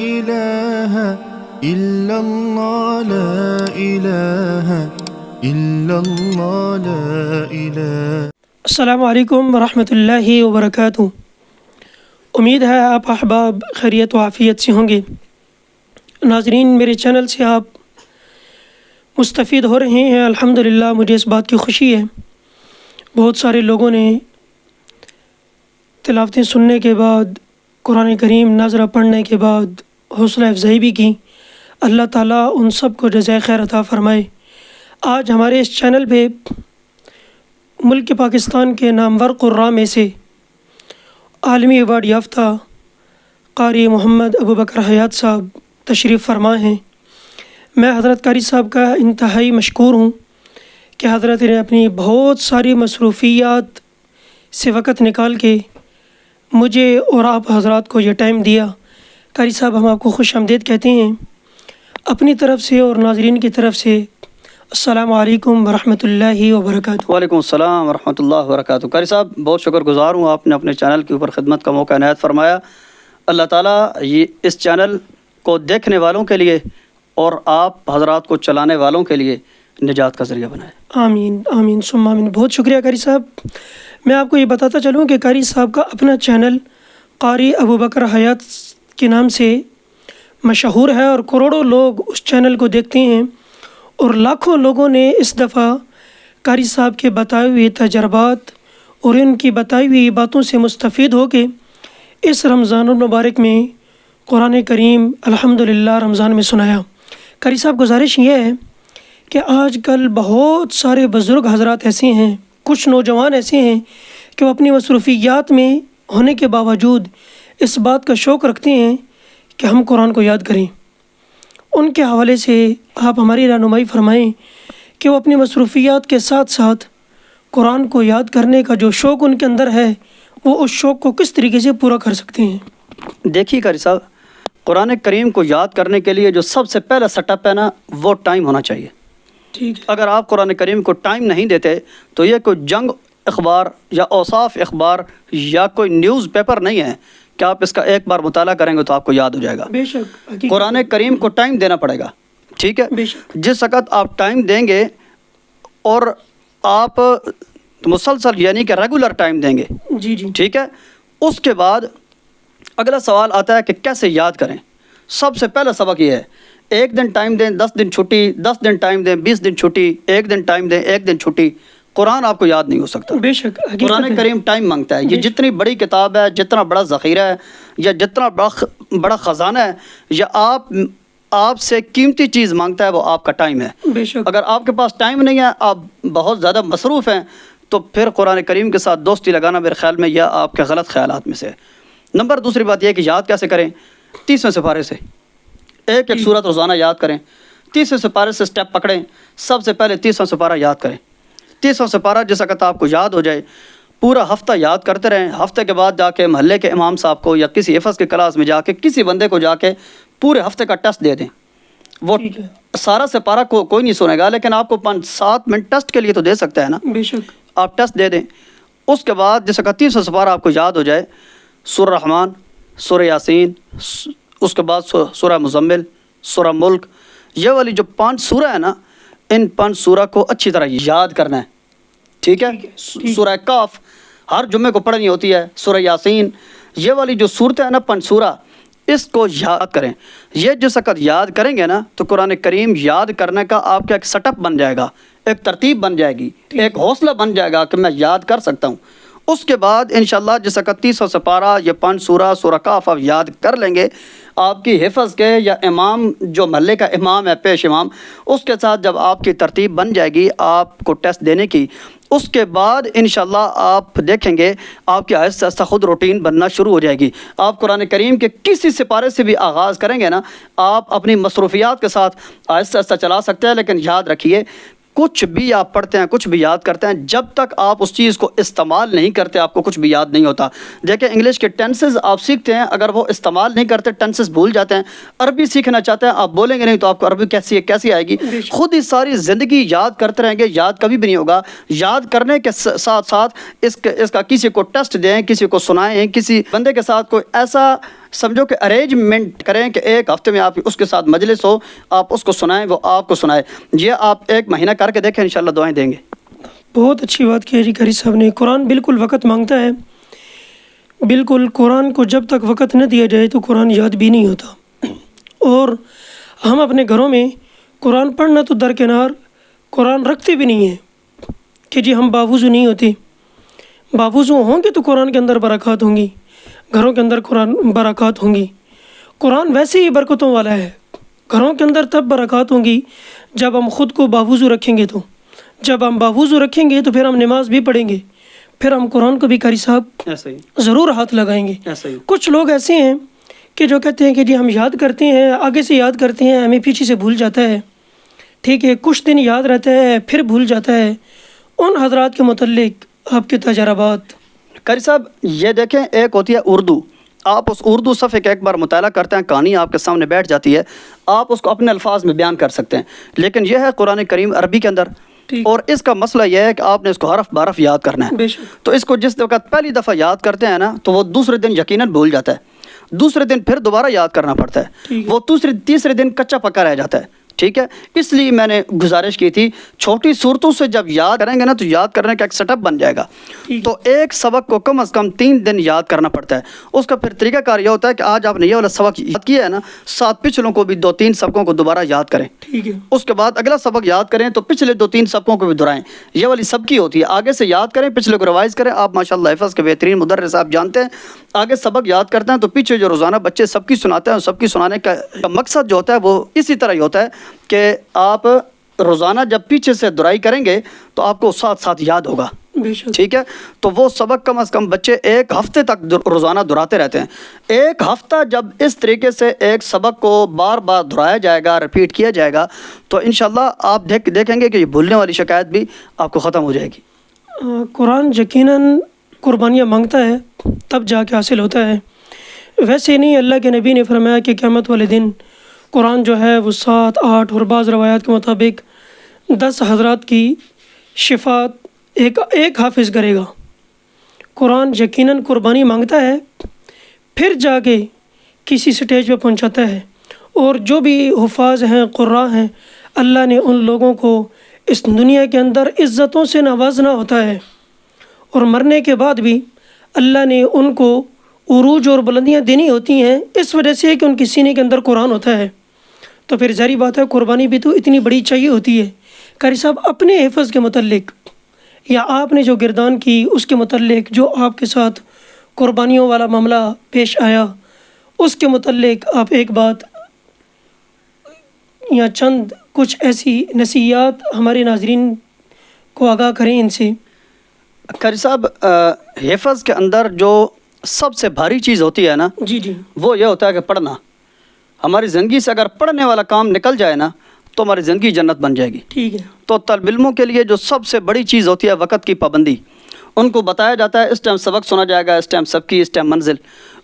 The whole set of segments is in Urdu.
إله إلا الله لا إله إلا الله لا إله. السلام علیکم ورحمۃ اللہ وبرکاتہ. امید ہے آپ احباب خیریت و عافیت سے ہوں گے. ناظرین، میرے چینل سے آپ مستفید ہو رہے ہیں. الحمدللہ مجھے اس بات کی خوشی ہے. بہت سارے لوگوں نے تلاوتیں سننے کے بعد، قرآن کریم ناظرہ پڑھنے کے بعد حوصلہ افزائی بھی کی. اللہ تعالیٰ ان سب کو جزائے خیر عطا فرمائے. آج ہمارے اس چینل پہ ملک پاکستان کے نامور قراء میں سے عالمی ایوارڈ یافتہ قاری محمد ابو بکر حیات صاحب تشریف فرما ہیں. میں حضرت قاری صاحب کا انتہائی مشکور ہوں کہ حضرت نے اپنی بہت ساری مصروفیات سے وقت نکال کے مجھے اور آپ حضرات کو یہ ٹائم دیا. قاری صاحب، ہم آپ کو خوش آمدید کہتے ہیں. اپنی طرف سے اور ناظرین کی طرف سے السلام علیکم ورحمۃ اللہ وبرکاتہ. وعلیکم السلام ورحمۃ اللہ وبرکاتہ. قاری صاحب، بہت شکر گزار ہوں، آپ نے اپنے چینل کے اوپر خدمت کا موقع عنایت فرمایا. اللہ تعالیٰ اس چینل کو دیکھنے والوں کے لیے اور آپ حضرات کو چلانے والوں کے لیے نجات کا ذریعہ بنائے. آمین آمین ثم آمین. بہت شکریہ قاری صاحب. میں آپ کو یہ بتاتا چلوں کہ قاری صاحب کا اپنا چینل قاری ابو بکر حیات کے نام سے مشہور ہے اور کروڑوں لوگ اس چینل کو دیکھتے ہیں. اور لاکھوں لوگوں نے اس دفعہ قاری صاحب کے بتائے ہوئے تجربات اور ان کی بتائی ہوئی باتوں سے مستفید ہو کے اس رمضان المبارک میں قرآن کریم الحمدللہ رمضان میں سنایا. قاری صاحب، گزارش یہ ہے کہ آج کل بہت سارے بزرگ حضرات ایسے ہیں، کچھ نوجوان ایسے ہیں کہ وہ اپنی مصروفیات میں ہونے کے باوجود اس بات کا شوق رکھتے ہیں کہ ہم قرآن کو یاد کریں. ان کے حوالے سے آپ ہماری رہنمائی فرمائیں کہ وہ اپنی مصروفیات کے ساتھ ساتھ قرآن کو یاد کرنے کا جو شوق ان کے اندر ہے وہ اس شوق کو کس طریقے سے پورا کر سکتے ہیں. دیکھیے قاری صاحب، قرآن کریم کو یاد کرنے کے لیے جو سب سے پہلا سیٹ اپ ہے نا، وہ ٹائم ہونا چاہیے. ٹھیک ہے. اگر آپ قرآن کریم کو ٹائم نہیں دیتے تو یہ کوئی جنگ اخبار یا اوصاف اخبار یا کوئی نیوز پیپر نہیں ہے کہ آپ اس کا ایک بار مطالعہ کریں گے تو آپ کو یاد ہو جائے گا. بے شک قرآن کریم کو ٹائم دینا پڑے گا. ٹھیک ہے. بے شک. جس وقت آپ ٹائم دیں گے اور آپ مسلسل یعنی کہ ریگولر ٹائم دیں گے، جی جی ٹھیک ہے، اس کے بعد اگلا سوال آتا ہے کہ کیسے یاد کریں. سب سے پہلا سبق یہ ہے، ایک دن ٹائم دیں 10 دن چھٹی، 10 دن ٹائم دیں 20 دن چھٹی، ایک دن ٹائم دیں 1 دن چھٹی، قرآن آپ کو یاد نہیں ہو سکتا. بے شک. قرآن کریم ٹائم مانگتا ہے. یہ جتنی بڑی کتاب ہے، جتنا بڑا ذخیرہ ہے یا جتنا بڑا خزانہ ہے یا آپ سے قیمتی چیز مانگتا ہے وہ آپ کا ٹائم ہے. بے شک. اگر آپ کے پاس ٹائم نہیں ہے، آپ بہت زیادہ مصروف ہیں، تو پھر قرآن کریم کے ساتھ دوستی لگانا میرے خیال میں یہ آپ کے غلط خیالات میں سے ہے. دوسری بات یہ ہے کہ یاد کیسے کریں. 30ویں سپارے سے ایک سورت روزانہ یاد کریں. 30ویں سپارے سے سٹیپ پکڑیں. سب سے پہلے 30واں سپارہ یاد کریں. 30واں سپارہ جس وقت آپ کو یاد ہو جائے پورا ہفتہ یاد کرتے رہیں. ہفتے کے بعد جا کے محلے کے امام صاحب کو یا کسی حفظ کے کلاس میں جا کے کسی بندے کو جا کے پورے ہفتے کا ٹیسٹ دے دیں. وہ سارا سپارہ کو کوئی نہیں سنے گا، لیکن آپ کو 5-7 منٹ ٹیسٹ کے لیے تو دے سکتا ہے نا. بے شک. آپ ٹیسٹ دے دیں. اس کے بعد جس وقت 30واں سپارہ آپ کو یاد ہو جائے، سورہ رحمان، سورہ یاسین، اس کے بعد سورہ مزمل، سورہ ملک، یہ والی جو 5 سورہ ہے نا، ان 5 سورہ کو اچھی طرح یاد کرنا ہے. ٹھیک ہے. سورہ کاف ہر جمعے کو پڑھنی ہوتی ہے. سورہ یاسین، یہ والی جو صورتیں ہیں نا 5 سورہ، اس کو یاد کریں. یہ جس وقت یاد کریں گے نا تو قرآن کریم یاد کرنے کا آپ کا ایک سیٹ اپ بن جائے گا، ایک ترتیب بن جائے گی، ایک حوصلہ بن جائے گا کہ میں یاد کر سکتا ہوں. اس کے بعد انشاءاللہ جس وقت 30واں سپارہ یہ 5 سورہ سورہ کاف آپ یاد کر لیں گے، آپ کی حفظ کے یا امام جو محلے کا امام ہے، پیش امام، اس کے ساتھ جب آپ کی ترتیب بن جائے گی آپ کو ٹیسٹ دینے کی، اس کے بعد انشاءاللہ آپ دیکھیں گے آپ کی آہستہ آہستہ خود روٹین بننا شروع ہو جائے گی. آپ قرآن کریم کے کسی سپارے سے بھی آغاز کریں گے نا، آپ اپنی مصروفیات کے ساتھ آہستہ آہستہ چلا سکتے ہیں. لیکن یاد رکھیے، کچھ بھی آپ پڑھتے ہیں، کچھ بھی یاد کرتے ہیں، جب تک آپ اس چیز کو استعمال نہیں کرتے آپ کو کچھ بھی یاد نہیں ہوتا. دیکھیں انگلش کے ٹینسز آپ سیکھتے ہیں، اگر وہ استعمال نہیں کرتے ٹینسز بھول جاتے ہیں. عربی سیکھنا چاہتے ہیں، آپ بولیں گے نہیں تو آپ کو عربی کیسی آئے گی. خود ہی ساری زندگی یاد کرتے رہیں گے، یاد کبھی بھی نہیں ہوگا. یاد کرنے کے ساتھ ساتھ اس کا کسی کو ٹیسٹ دیں، کسی کو سنائیں، کسی بندے کے ساتھ کوئی ایسا سمجھو کہ ارینجمنٹ کریں کہ ایک ہفتے میں آپ اس کے ساتھ مجلس ہو، آپ اس کو سنائیں، وہ آپ کو سنائے. یہ آپ ایک مہینہ کر کے دیکھیں، انشاءاللہ دعائیں دیں گے. بہت اچھی بات کی ہے جی قاری صاحب نے. قرآن بالکل وقت مانگتا ہے. بالکل قرآن کو جب تک وقت نہ دیا جائے تو قرآن یاد بھی نہیں ہوتا. اور ہم اپنے گھروں میں قرآن پڑھنا تو درکنار، قرآن رکھتے بھی نہیں ہیں کہ جی ہم باوضو نہیں ہوتے. باوضو ہوں گے تو قرآن کے اندر برکات ہوں گی، گھروں کے اندر قرآن برکات ہوں گی. قرآن ویسے ہی برکتوں والا ہے. گھروں کے اندر تب برکات ہوں گی جب ہم خود کو باوضو رکھیں گے. تو جب ہم باوضو رکھیں گے تو پھر ہم نماز بھی پڑھیں گے، پھر ہم قرآن کو بھی قاری صاحب ایسا ہی ضرور ہاتھ لگائیں گے. ایسا ہی کچھ لوگ ایسے ہیں کہ جو کہتے ہیں کہ جی ہم یاد کرتے ہیں، آگے سے یاد کرتے ہیں، ہمیں پیچھے سے بھول جاتا ہے. ٹھیک ہے، کچھ دن یاد رہتا ہے پھر بھول جاتا ہے. ان حضرات کے متعلق آپ کے تجربات؟ قاری صاحب یہ دیکھیں، ایک ہوتی ہے اردو. آپ اس اردو صفحے کا ایک بار مطالعہ کرتے ہیں، کہانی آپ کے سامنے بیٹھ جاتی ہے، آپ اس کو اپنے الفاظ میں بیان کر سکتے ہیں. لیکن یہ ہے قرآن کریم عربی کے اندر، اور اس کا مسئلہ یہ ہے کہ آپ نے اس کو حرف بارف یاد کرنا ہے. بے شک. تو اس کو جس وقت پہلی دفعہ یاد کرتے ہیں نا تو وہ دوسرے دن یقیناً بھول جاتا ہے، دوسرے دن پھر دوبارہ یاد کرنا پڑتا ہے، وہ تیسرے دن کچا پکا رہ جاتا ہے. ٹھیک ہے، اس لیے میں نے گزارش کی تھی چھوٹی صورتوں سے جب یاد کریں گے نا تو یاد کرنے کا ایک سیٹ اپ بن جائے گا. تو ایک سبق کو کم از کم 3 دن یاد کرنا پڑتا ہے. اس کا پھر طریقہ کار یہ ہوتا ہے کہ آج آپ نے یہ والا سبق یاد کیا ہے نا، 7 پچھلوں کو بھی 2-3 سبقوں کو دوبارہ یاد کریں. ٹھیک ہے. اس کے بعد اگلا سبق یاد کریں تو پچھلے 2-3 سبقوں کو بھی دہرائیں. یہ والی سبقی ہوتی ہے، آگے سے یاد کریں، پچھلے کو ریوائز کریں. آپ ماشاءاللہ حفظ کے بہترین مدرس آپ جانتے ہیں، آگے سبق یاد کرتے ہیں تو پیچھے جو روزانہ بچے سب کی سناتے ہیں، سب کی سنانے کا مقصد جو ہوتا ہے وہ اسی طرح ہی ہوتا ہے کہ آپ روزانہ جب پیچھے سے دہرائی کریں گے تو آپ کو ساتھ ساتھ یاد ہوگا. ٹھیک ہے، تو وہ سبق کم از کم بچے 1 ہفتے تک روزانہ دہراتے رہتے ہیں. 1 ہفتہ جب اس طریقے سے ایک سبق کو بار بار دہرایا جائے گا، رپیٹ کیا جائے گا تو انشاءاللہ آپ دیکھیں گے کہ یہ بھولنے والی شکایت بھی آپ کو ختم ہو جائے گی. قرآن یقیناً قربانیاں مانگتا ہے تب جا کے حاصل ہوتا ہے. ویسے نہیں، اللہ کے نبی نے فرمایا کہ قیامت والے دن قرآن جو ہے وہ 7, 8 اور بعض روایات کے مطابق 10 حضرات کی شفاعت ایک حافظ کرے گا. قرآن یقیناً قربانی مانگتا ہے پھر جا کے کسی سٹیج پہ پہنچاتا ہے. اور جو بھی حفاظ ہیں، قراء ہیں، اللہ نے ان لوگوں کو اس دنیا کے اندر عزتوں سے نوازنا ہوتا ہے، اور مرنے کے بعد بھی اللہ نے ان کو عروج اور بلندیاں دینی ہوتی ہیں اس وجہ سے کہ ان کی سینے کے اندر قرآن ہوتا ہے. تو پھر ظاہری بات ہے قربانی بھی تو اتنی بڑی چاہیے ہوتی ہے. قاری صاحب اپنے حفظ کے متعلق یا آپ نے جو گردان کی اس کے متعلق جو آپ کے ساتھ قربانیوں والا معاملہ پیش آیا اس کے متعلق آپ ایک بات یا چند کچھ ایسی نصیحت ہمارے ناظرین کو آگاہ کریں ان سے. قاری صاحب حفظ کے اندر جو سب سے بھاری چیز ہوتی ہے نا، جی وہ یہ ہوتا ہے کہ پڑھنا. ہماری زندگی سے اگر پڑھنے والا کام نکل جائے نا تو ہماری زندگی جنت بن جائے گی. ٹھیک ہے. تو طالب علموں کے لیے جو سب سے بڑی چیز ہوتی ہے وقت کی پابندی. ان کو بتایا جاتا ہے اس ٹائم سبق سنا جائے گا، اس ٹائم سبقی، اس ٹائم منزل.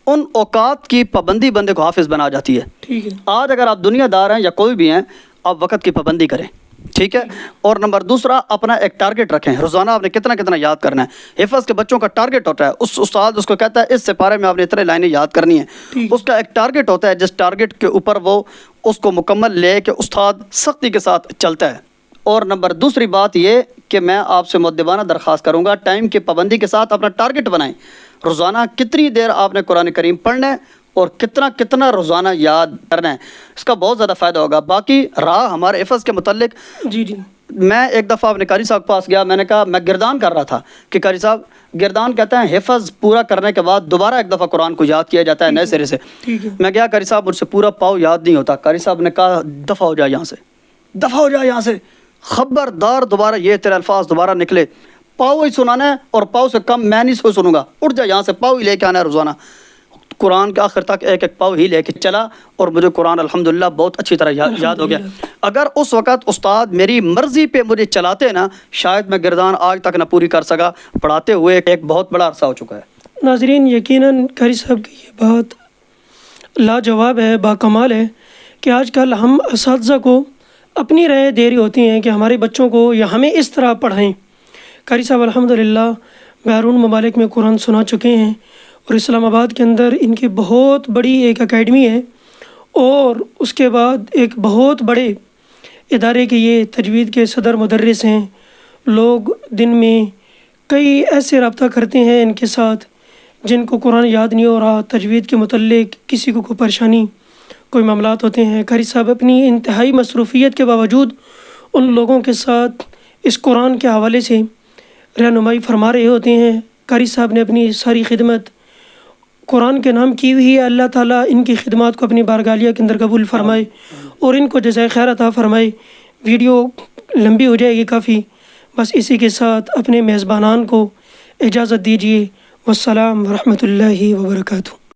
ان اوقات کی پابندی بندے کو حافظ بنا جاتی ہے. ٹھیک ہے. آج اگر آپ دنیا دار ہیں یا کوئی بھی ہیں، آپ وقت کی پابندی کریں. ٹھیک ہے. اور نمبر دوسرا، اپنا ایک ٹارگٹ رکھیں. روزانہ آپ نے کتنا یاد کرنا ہے. حفظ کے بچوں کا ٹارگٹ ہوتا ہے، اس استاد اس کو کہتا ہے اس سپارے میں آپ نے اتنے لائنیں یاد کرنی ہیں. اس کا ایک ٹارگٹ ہوتا ہے جس ٹارگٹ کے اوپر وہ اس کو مکمل لے کے استاد سختی کے ساتھ چلتا ہے. اور نمبر دوسری بات یہ کہ میں آپ سے مؤدبانہ درخواست کروں گا، ٹائم کی پابندی کے ساتھ اپنا ٹارگٹ بنائیں. روزانہ کتنی دیر آپ نے قرآن کریم پڑھنا ہے اور کتنا روزانہ یاد کرنا ہے. اس کا بہت زیادہ فائدہ ہوگا. باقی رہا ہمارے حفظ کے متعلق، جی میں ایک دفعہ اپنے قاری صاحب کے پاس گیا، میں نے کہا میں گردان کر رہا تھا کہ قاری صاحب گردان کہتے ہیں حفظ پورا کرنے کے بعد دوبارہ ایک دفعہ قرآن کو یاد کیا جاتا ہے نئے سرے سے. میں گیا، قاری صاحب مجھ سے پورا پاؤ یاد نہیں ہوتا. قاری صاحب نے کہا دفع ہو جائے یہاں سے، دفع ہو جائے یہاں سے، خبردار دوبارہ یہ تیرے الفاظ دوبارہ نکلے، پاؤ ہی سنانا ہے اور پاؤ سے کم میں نہیں سنوں گا. اٹھ جا یہاں سے، پاؤ ہی لے کے آنا ہے روزانہ. قرآن کے آخر تک ایک پاؤ ہی لے کے چلا اور مجھے قرآن الحمدللہ بہت اچھی طرح یاد ہو گیا. اگر اس وقت استاد میری مرضی پہ مجھے چلاتے نا، شاید میں گردان آج تک نہ پوری کر سکا. پڑھاتے ہوئے ایک بہت بڑا عرصہ ہو چکا ہے. ناظرین، یقیناً قاری صاحب کی یہ بات لاجواب ہے، باکمال ہے کہ آج کل ہم اساتذہ کو اپنی رائے دے رہی ہوتی ہیں کہ ہمارے بچوں کو یا ہمیں اس طرح پڑھائیں. قاری صاحب الحمدللہ بیرون ممالک میں قرآن سنا چکے ہیں اور اسلام آباد کے اندر ان کی بہت بڑی ایک اکیڈمی ہے، اور اس کے بعد ایک بہت بڑے ادارے کے یہ تجوید کے صدر مدرس ہیں۔ لوگ دن میں کئی ایسے رابطہ کرتے ہیں ان کے ساتھ جن کو قرآن یاد نہیں ہو رہا، تجوید کے متعلق کسی کو کوئی پریشانی، کوئی معاملات ہوتے ہیں، قاری صاحب اپنی انتہائی مصروفیت کے باوجود ان لوگوں کے ساتھ اس قرآن کے حوالے سے رہنمائی فرما رہے ہوتے ہیں۔ قاری صاحب نے اپنی ساری خدمت قرآن کے نام کی ہوئی ہے۔ اللہ تعالیٰ ان کی خدمات کو اپنی بارگاہ کے اندر قبول فرمائے اور ان کو جزائے خیر عطا فرمائے۔ ویڈیو لمبی ہو جائے گی کافی، بس اسی کے ساتھ اپنے میزبانان کو اجازت دیجیے۔ والسلام ورحمۃ اللہ وبرکاتہ۔